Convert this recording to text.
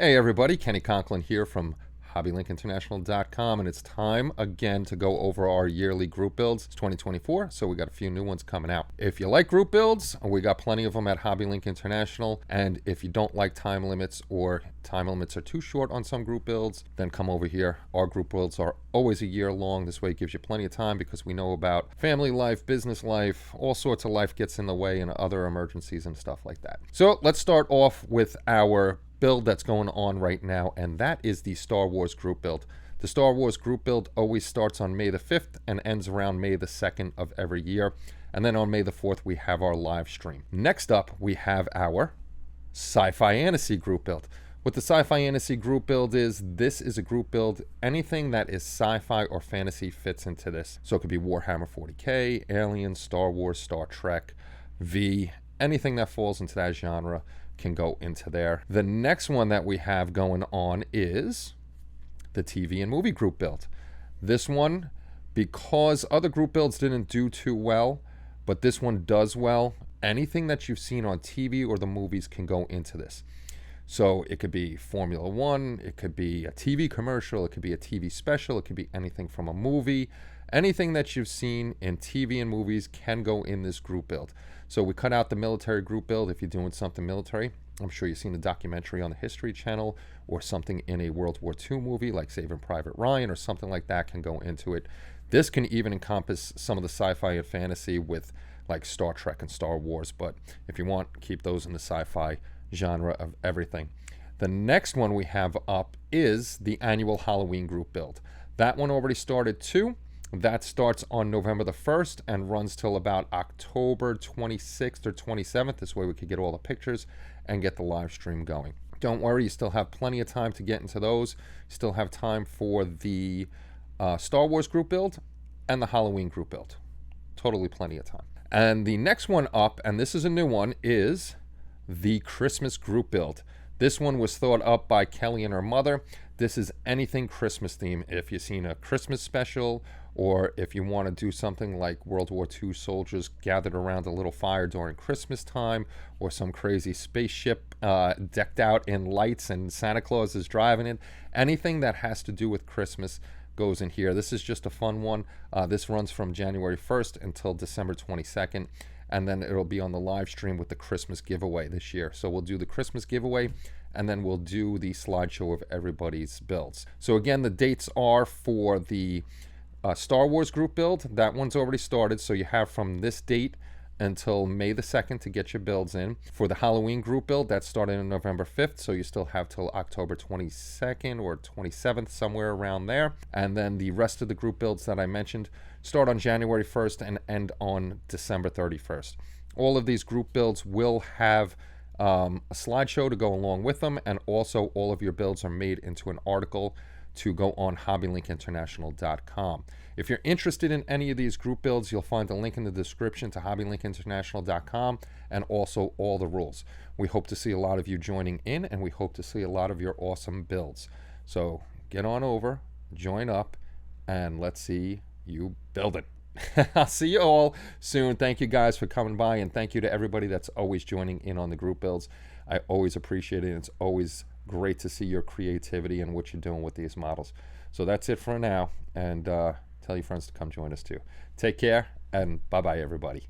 Hey everybody, Kenny Conklin here from HobbyLinkInternational.com, and it's time again to go over our yearly group builds. It's 2024, so we got a few new ones coming out. If you like group builds, we got plenty of them at HobbyLink International, and if you don't like time limits or time limits are too short on some group builds, then come over here. Our group builds are always a year long. This way it gives you plenty of time because we know about family life, business life, all sorts of life gets in the way and other emergencies and stuff like that. So let's start off with our build that's going on right now, and that is the Star Wars group build. The Star Wars group build always starts on May the 5th and ends around May the 2nd of every year, and then on May the 4th we have our live stream. Next up we have our SciFiantasy Group Build. What the SciFiantasy Group Build is, this is a group build. Anything that is sci-fi or fantasy fits into this. So it could be Warhammer 40k, Aliens, Star Wars, Star Trek, V, anything that falls into that genre can go into there. The next one that we have going on is the TV and movie group build. This one, because other group builds didn't do too well, but this one does well, anything that you've seen on TV or the movies can go into this. So it could be Formula One, it could be a TV commercial, it could be a TV special, it could be anything from a movie. Anything that you've seen in TV and movies can go in this group build. So we cut out the military group build if you're doing something military. I'm sure you've seen the documentary on the History Channel, or something in a World War II movie like Saving Private Ryan or something like that can go into it. This can even encompass some of the sci-fi and fantasy with like Star Trek and Star Wars, but if you want, keep those in the sci-fi genre of everything. The next one we have up is the annual Halloween group build. That one already started too. That starts on November the 1st and runs till about October 26th or 27th. This way we could get all the pictures and get the live stream going. Don't worry, you still have plenty of time to get into those. You still have time for the Star Wars group build and the Halloween group build. Totally plenty of time. And the next one up, and this is a new one, is the Christmas group build. This one was thought up by Kelly and her mother. This is anything Christmas theme. If you've seen a Christmas special, or if you want to do something like World War II soldiers gathered around a little fire during Christmas time, or some crazy spaceship decked out in lights and Santa Claus is driving it, anything that has to do with Christmas goes in here. This is just a fun one. This runs from January 1st until December 22nd. And then it'll be on the live stream with the Christmas giveaway this year. So we'll do the Christmas giveaway, and then we'll do the slideshow of everybody's builds. So again, the dates are for the Star Wars group build. That one's already started, so you have from this date until May the 2nd to get your builds in. For the Halloween group build, that started on November 5th, so you still have till October 22nd or 27th, somewhere around there. And then the rest of the group builds that I mentioned start on January 1st and end on December 31st. All of these group builds will have a slideshow to go along with them, and also all of your builds are made into an article to go on HobbyLinkInternational.com. If you're interested in any of these group builds, you'll find a link in the description to HobbyLinkInternational.com and also all the rules. We hope to see a lot of you joining in, and we hope to see a lot of your awesome builds. So get on over, join up, and let's see you building. I'll see you all soon. Thank you guys for coming by, and thank you to everybody that's always joining in on the group builds. I always appreciate it. It's always great to see your creativity and what you're doing with these models. So that's it for now, and tell your friends to come join us too. Take care, and bye-bye, everybody.